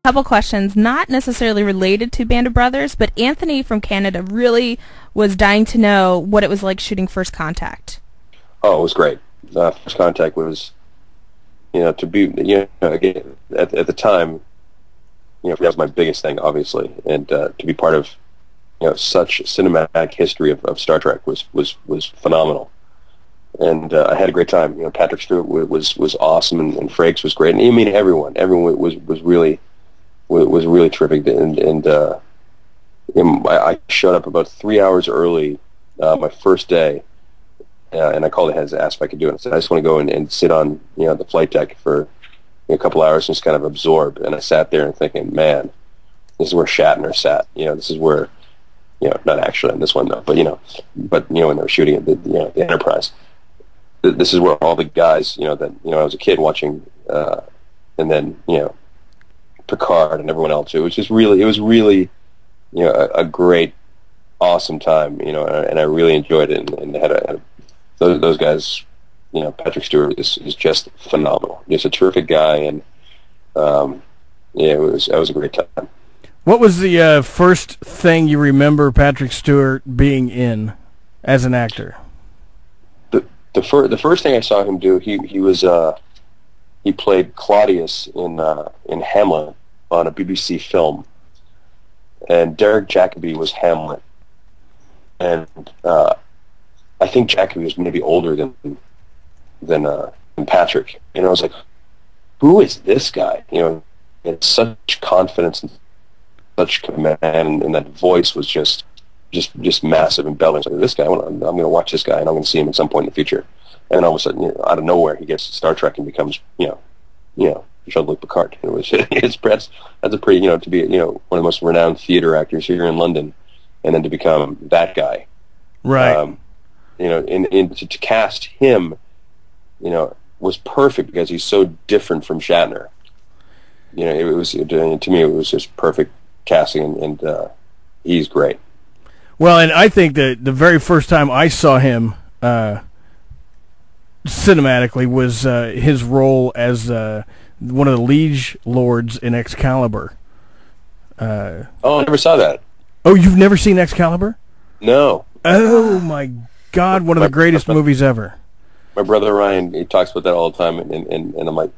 Couple questions, not necessarily related to Band of Brothers, but Anthony from Canada really was dying to know what it was like shooting First Contact. Oh, it was great. First Contact was, to be, again, at the time, that was my biggest thing, obviously, and to be part of, such cinematic history of Star Trek was phenomenal. And I had a great time. Patrick Stewart was awesome, and Frakes was great, and I mean everyone was really terrific. And I showed up about 3 hours early my first day, and I called ahead and asked if I could do it. I said, I just want to go and sit on the flight deck for a couple hours and just kind of absorb. And I sat there and thinking, man, this is where Shatner sat. This is where, not actually on this one though, but when they were shooting at the Enterprise. This is where all the guys, that I was a kid watching, and then Picard and everyone else. It was really a great, awesome time, and I really enjoyed it, and had those guys. Patrick Stewart is just phenomenal. Just a terrific guy, and that was a great time. What was the first thing you remember Patrick Stewart being in as an actor? The first thing I saw him do, he played Claudius in Hamlet on a BBC film, and Derek Jacobi was Hamlet, and I think Jacobi was maybe older than Patrick. I was like, who is this guy? Had such confidence and such command, and that voice was just massive and bellowing. So this guy, I'm going to watch this guy, and I'm going to see him at some point in the future. And all of a sudden, out of nowhere, he gets to Star Trek and becomes, Jean-Luc Picard. That's a pretty, to be, one of the most renowned theater actors here in London, and then to become that guy, right? To cast him, was perfect because he's so different from Shatner. To me, it was just perfect casting, and he's great. Well, and I think that the very first time I saw him cinematically was his role as one of the liege lords in Excalibur. I never saw that. Oh, you've never seen Excalibur? No. Oh my God, one of the greatest movies ever. My brother Ryan, he talks about that all the time, and I'm like,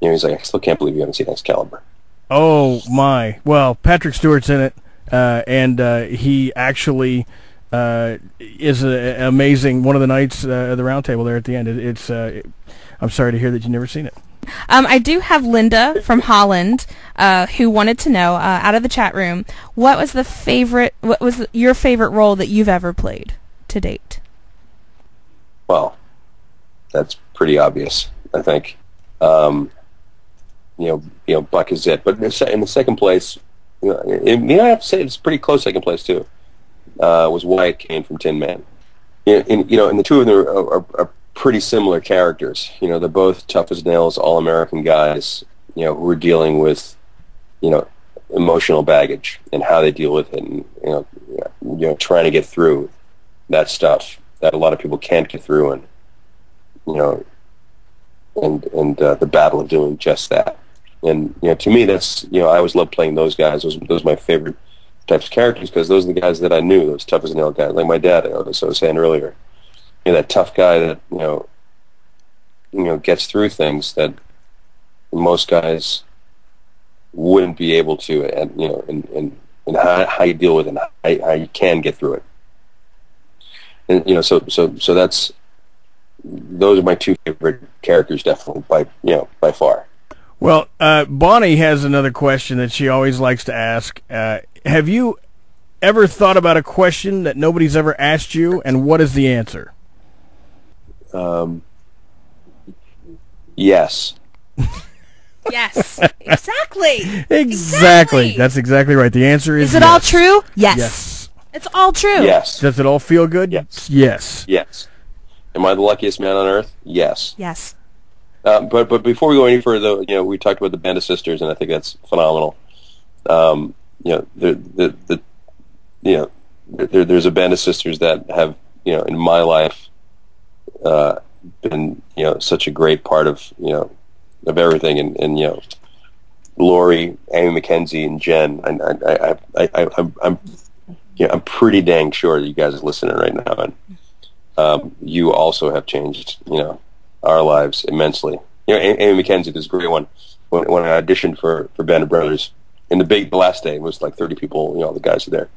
he's like, I still can't believe you haven't seen Excalibur. Oh my! Well, Patrick Stewart's in it, and he actually is an amazing one of the knights of the Round Table there at the end. I'm sorry to hear that you've never seen it. I do have Linda from Holland who wanted to know, out of the chat room, what was your favorite role that you've ever played to date? Well, that's pretty obvious, I think. Buck is it. But in the second place, I have to say it's pretty close second place too. Was Wyatt Kane from Tin Man. And the two of them are pretty similar characters. They're both tough as nails, all-American guys, who are dealing with, emotional baggage and how they deal with it, and trying to get through that stuff that a lot of people can't get through, and the battle of doing just that. And to me, that's I always loved playing those guys. Those are my favorite types of characters, because those are the guys that I knew, those tough as nail guys, like my dad. As I was saying earlier, that tough guy that gets through things that most guys wouldn't be able to, and how you deal with it, and how you can get through it. And so that's those are my two favorite characters, definitely by far. Well, Bonnie has another question that she always likes to ask. Have you ever thought about a question that nobody's ever asked you, and what is the answer? Yes. Yes. Exactly. Exactly. That's exactly right. The answer is it yes. all true? Yes. Yes. It's all true. Yes. Does it all feel good? Yes. Yes. Yes. Am I the luckiest man on earth? Yes. Yes. But before we go any further, we talked about the Band of Sisters, and I think that's phenomenal. There's a Band of Sisters that have, in my life, been, such a great part of, of everything, and Lori, Amy McKenzie, and Jen. I'm pretty dang sure that you guys are listening right now, and you also have changed, our lives immensely. Amy McKenzie, this great one. When I auditioned for Band of Brothers, the last day, it was like 30 people. All the guys are there,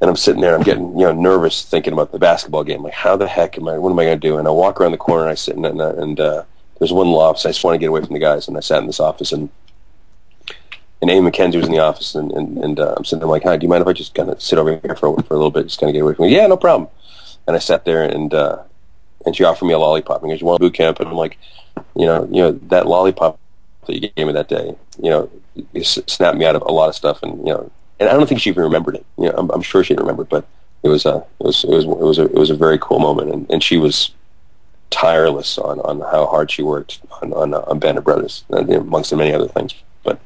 and I'm sitting there. I'm getting nervous thinking about the basketball game. Like, how the heck what am I going to do? And I walk around the corner, and I sit and there's one little office. I just want to get away from the guys, and I sat in this office, and Amy McKenzie was in the office, and I'm sitting there like, hi, do you mind if I just kind of sit over here for a little bit, just kind of get away from you? Yeah, no problem. And I sat there, and she offered me a lollipop, and goes, you want boot camp? And I'm like, that lollipop that you gave me that day, it snapped me out of a lot of stuff, and I don't think she even remembered it. I'm sure she didn't remember it, but it was a very cool moment, and she was tireless on how hard she worked on Band of Brothers, amongst many other things. But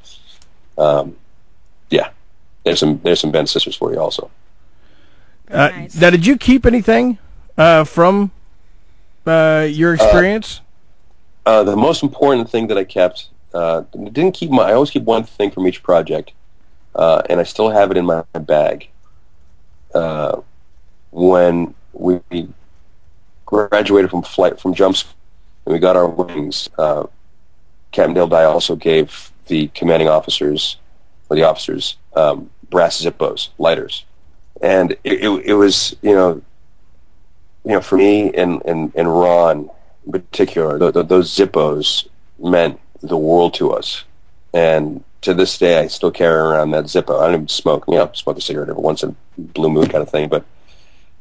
yeah, there's some Band Sisters for you also. Nice. Now, did you keep anything from your experience? The most important thing that I kept, didn't keep I always keep one thing from each project, and I still have it in my bag. When we graduated from jump school and we got our wings, Captain Dale Dye also gave the commanding officers, or the officers, brass Zippos, lighters. And it was, for me and Ron in particular, those Zippos meant the world to us. And to this day, I still carry around that Zippo. I don't even smoke. Smoke a cigarette every once in a blue moon kind of thing. But,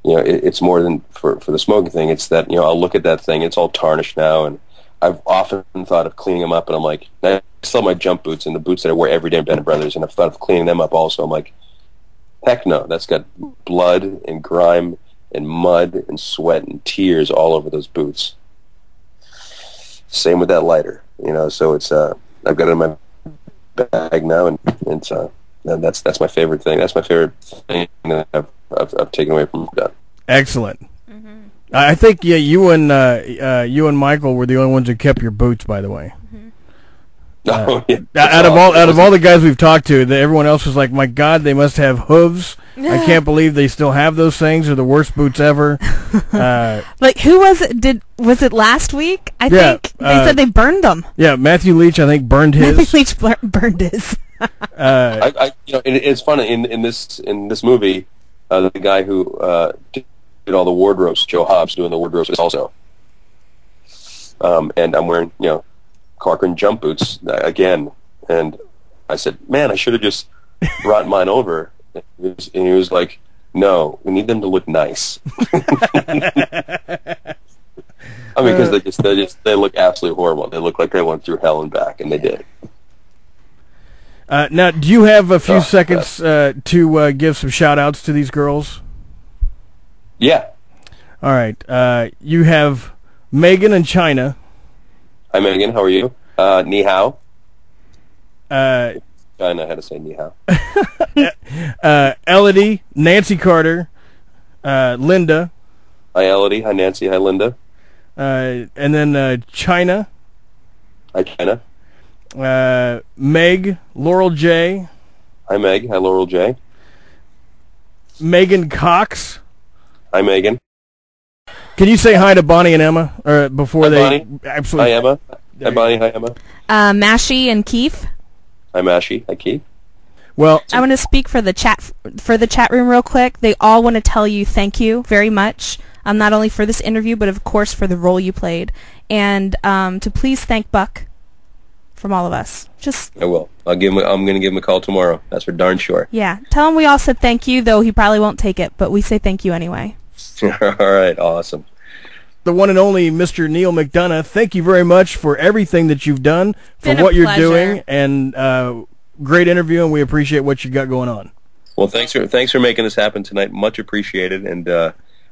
it's more than for the smoking thing. It's that, I'll look at that thing. It's all tarnished now. And I've often thought of cleaning them up. And I'm like, I still have my jump boots and the boots that I wear every day in Band of Brothers. And I've thought of cleaning them up also. I'm like, heck no. That's got blood and grime and mud and sweat and tears all over those boots. Same with that lighter. So it's I've got it in my bag now, and it's that's my favorite thing. That's my favorite thing that I've taken away from that. Excellent. Mm-hmm. I think you and Michael were the only ones who kept your boots, by the way. Mm-hmm. Out of all the guys we've talked to, everyone else was like, my God, they must have hooves. I can't believe they still have those things. They're the worst boots ever. Like, who was it? Was it last week? I think they said they burned them. Yeah, Matthew Leach, I think, burned his. Matthew Leach burned his. It's funny in this movie, the guy who did all the wardrobes, Joe Hobbs, doing the wardrobes also. And I'm wearing Corcoran jump boots again, and I said, man, I should have just brought mine over. And he was like, no, we need them to look nice. Because they look absolutely horrible. They look like they went through hell and back, and they did. Now, do you have a few seconds to give some shout-outs to these girls? Yeah. All right. You have Megan and China. Hi, Megan. How are you? Ni hao. China had to say ni hao. Elodie, Nancy Carter, Linda. Hi, Elodie. Hi, Nancy. Hi, Linda. And then China. Hi, China. Meg, Laurel J. Hi, Meg. Hi, Laurel J. Megan Cox. Hi, Megan. Can you say hi to Bonnie and Emma before Bonnie. Absolutely? Hi, Emma. Hi, Bonnie. Hi, Emma. Mashie and Keith. Hi, Mashie. Hi, Keith. Well, I want to speak for the chat room real quick. They all want to tell you thank you very much. Not only for this interview, but of course for the role you played, and to please thank Buck from all of us. I will. I'm going to give him a call tomorrow. That's for darn sure. Yeah. Tell him we all said thank you, though he probably won't take it, but we say thank you anyway. All right. Awesome. The one and only Mr. Neal McDonough, thank you very much for everything that you've done, for what you're doing, and great interview, and we appreciate what you got going on. Well, thanks for making this happen tonight. Much appreciated, and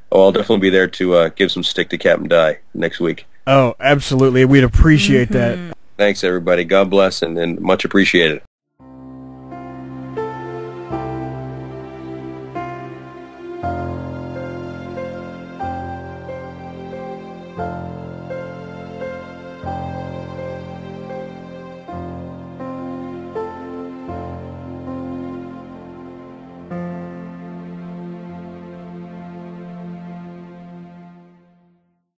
I'll definitely be there to give some stick to Captain Dye next week. Oh, absolutely. We'd appreciate that. Thanks, everybody. God bless, and much appreciated.